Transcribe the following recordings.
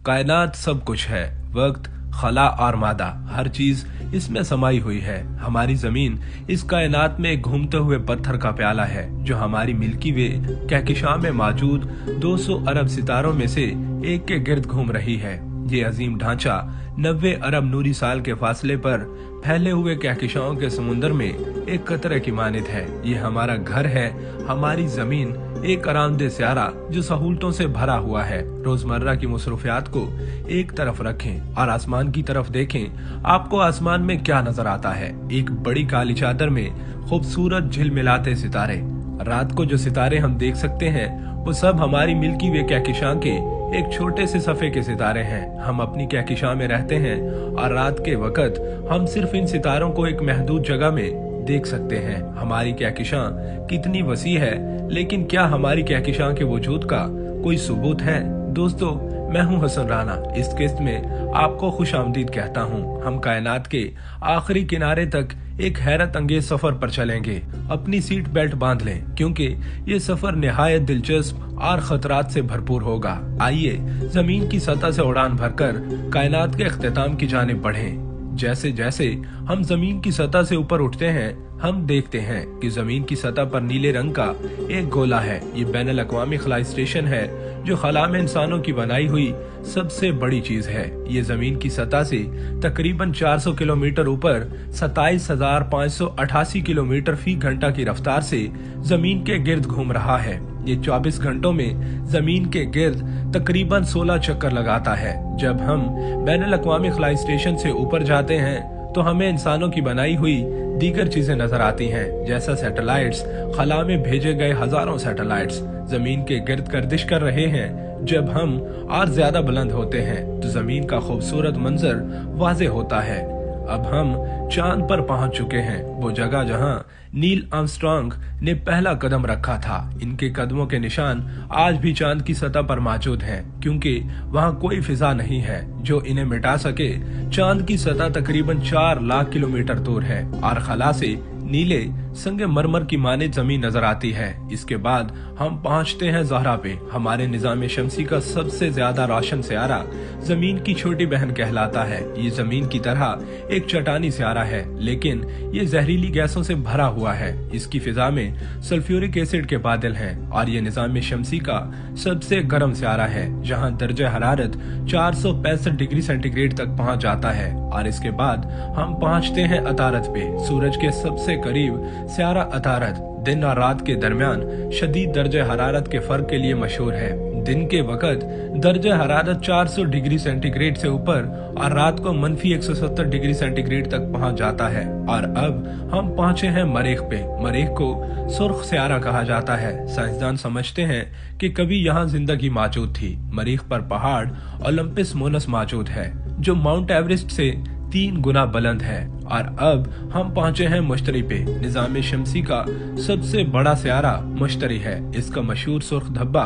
कायनात सब कुछ है, वक्त, खला और मादा, हर चीज इसमें समाई हुई है। हमारी जमीन इस कायनात में घूमते हुए पत्थर का प्याला है जो हमारी मिल्की वे कहकशां में मौजूद 200 अरब सितारों में से एक के गिर्द घूम रही है। ये अजीम ढांचा 90 अरब नूरी साल के फासले पर फैले हुए कहकशाओं के समुंदर में एक कतरे की मानिद है। ये हमारा घर है, हमारी जमीन एक आरामदेह स्यारा जो सहूलतों से भरा हुआ है। रोजमर्रा की मसरूफियात को एक तरफ रखें और आसमान की तरफ देखें। आपको आसमान में क्या नजर आता है? एक बड़ी काली चादर में खूबसूरत झिलमिलाते सितारे। रात को जो सितारे हम देख सकते हैं वो सब हमारी मिल्की वे कहकशां के एक छोटे से सफे के सितारे हैं। हम अपनी कहकशां में रहते हैं और रात के वक्त हम सिर्फ इन सितारों को एक महदूद जगह में देख सकते हैं। हमारी कहकशां कितनी वसी है, लेकिन क्या हमारी कहकशां के वजूद का कोई सबूत है? दोस्तों, मैं हूं हसन राना। इस किस्त में आपको खुश आमदीद कहता हूं। हम कायनात के आखिरी किनारे तक एक हैरत अंगेज सफर पर चलेंगे। अपनी सीट बेल्ट बांध लें क्योंकि ये सफर निहायत दिलचस्प और खतरात से भरपूर होगा। आइए जमीन की सतह से उड़ान भरकर कायनात के इख्तिताम की जानिब बढ़ें। जैसे जैसे हम जमीन की सतह से ऊपर उठते हैं हम देखते हैं कि जमीन की सतह पर नीले रंग का एक गोला है। ये बैनुल अक़वामी खलाई स्टेशन है जो खला में इंसानों की बनाई हुई सबसे बड़ी चीज है। ये जमीन की सतह से तकरीबन 400 किलोमीटर ऊपर 27,588 किलोमीटर फी घंटा की रफ्तार से जमीन के गिर्द घूम रहा है। ये 24 घंटों में जमीन के गिर्द तकरीबन 16 चक्कर लगाता है। जब हम बैनुल अक़वामी खलाई स्टेशन से ऊपर जाते हैं तो हमें इंसानों की बनाई हुई दीगर चीजें नजर आती हैं, जैसा सैटेलाइट्स। खला में भेजे गए हजारों सैटेलाइट्स जमीन के गिर्द गर्दिश कर रहे हैं। जब हम और ज्यादा बुलंद होते हैं तो जमीन का खूबसूरत मंजर वाज़ेह होता है। अब हम चांद पर पहुंच चुके हैं, वो जगह जहां नील आर्मस्ट्रांग ने पहला कदम रखा था। इनके कदमों के निशान आज भी चांद की सतह पर मौजूद हैं, क्योंकि वहां कोई फिजा नहीं है जो इन्हें मिटा सके। चांद की सतह तकरीबन 4 लाख किलोमीटर दूर है और खला से नीले संगे मरमर की माने जमीन नजर आती है। इसके बाद हम पहुंचते हैं ज़हरा पे। हमारे निजाम शमसी का सबसे ज्यादा रोशन सियारा जमीन की छोटी बहन कहलाता है। ये जमीन की तरह एक चट्टानी सियारा है, लेकिन ये जहरीली गैसों से भरा हुआ है। इसकी फिजा में सल्फ्यूरिक एसिड के बादल हैं और ये निजाम शमसी का सबसे गर्म सियारा है, जहाँ दर्जा हरारत 465 डिग्री सेंटीग्रेड तक पहुँच जाता है। और इसके बाद हम पहुँचते हैं अतारत पे। सूरज के सबसे करीब सियारा अतारत दिन और रात के दरमियान शदीद दर्जा हरारत के फर्क के लिए मशहूर है। दिन के वक्त दर्जा हरारत 400 डिग्री सेंटीग्रेड से ऊपर और रात को मनफी 170 डिग्री सेंटीग्रेड तक पहुंच जाता है। और अब हम पहुंचे हैं मरीख पे। मरीख को सुर्ख सियारा कहा जाता है। साइंसदान समझते हैं कि कभी यहाँ जिंदगी मौजूद थी। मरीख पर पहाड़ ओलंपस मोनस मौजूद है जो माउंट एवरेस्ट से 3 गुना बुलंद है। और अब हम पहुंचे हैं मुश्तरी पे। निजाम शमसी का सबसे बड़ा सियारा मुश्तरी है। इसका मशहूर सुर्ख धब्बा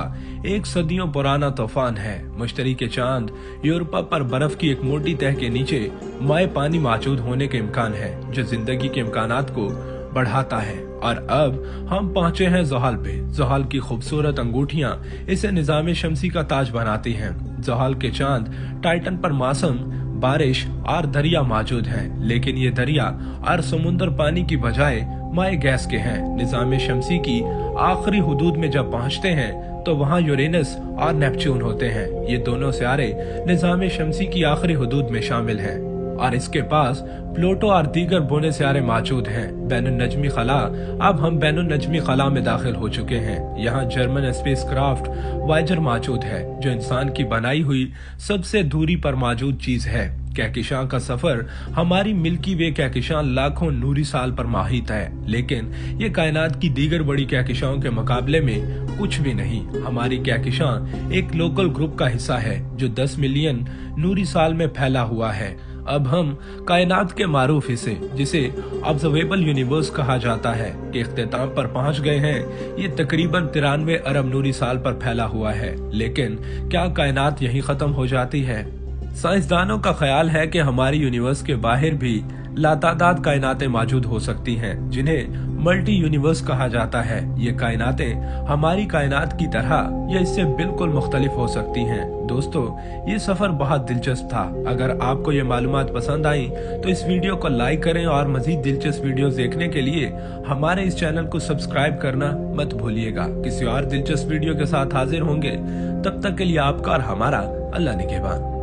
एक सदियों पुराना तूफान है। मुश्तरी के चांद यूरोपा पर बर्फ की एक मोटी तह के नीचे माए पानी मौजूद होने के इम्कान है जो जिंदगी के इम्कानात को बढ़ाता है। और अब हम पहुंचे हैं ज़ोहल पे। ज़ोहल की खूबसूरत अंगूठियां इसे निजाम शमसी का ताज बनाती हैं। ज़ोहल के चांद टाइटन पर मौसम, बारिश और दरिया मौजूद हैं, लेकिन ये दरिया और समुंदर पानी की बजाय माए गैस के हैं। निजाम शमसी की आखिरी हुदूद में जब पहुंचते हैं तो वहां यूरेनस और नेपच्यून होते हैं। ये दोनों सियारे निजाम शमसी की आखिरी हुदूद में शामिल हैं और इसके पास प्लूटो और दीगर बोने सियारे मौजूद हैं। बैनुन नजमी खला। अब हम बैनुन नजमी खला में दाखिल हो चुके हैं। यहाँ जर्मन स्पेस क्राफ्ट वायेजर मौजूद है जो इंसान की बनाई हुई सबसे दूरी पर मौजूद चीज है। कहकशां का सफर हमारी मिल्की वे कहकशां लाखों नूरी साल पर माहित है, लेकिन ये कायनात की दीगर बड़ी कहकशाओं के मुकाबले में कुछ भी नहीं। हमारी कहकशां एक लोकल ग्रुप का हिस्सा है जो 10 मिलियन नूरी साल में फैला हुआ है। अब हम कायनात के मारूफ हिस्से, जिसे ऑब्जर्वेबल यूनिवर्स कहा जाता है, के इख्तिताम पर पहुंच गए हैं। ये तकरीबन 93 अरब नूरी साल पर फैला हुआ है, लेकिन क्या कायनात यहीं खत्म हो जाती है? साइंसदानों का ख्याल है कि हमारी यूनिवर्स के बाहर भी लातादाद कायनातें मौजूद हो सकती हैं जिन्हें मल्टी यूनिवर्स कहा जाता है। ये कायनातें हमारी कायनात की तरह या इससे बिल्कुल मुख्तलिफ हो सकती हैं। दोस्तों, ये सफर बहुत दिलचस्प था। अगर आपको ये मालूमात पसंद आई तो इस वीडियो को लाइक करें और मजीद दिलचस्प वीडियोस देखने के लिए हमारे इस चैनल को सब्सक्राइब करना मत भूलिएगा। किसी और दिलचस्प वीडियो के साथ हाजिर होंगे, तब तक के लिए आपका और हमारा अल्लाह निगहबान।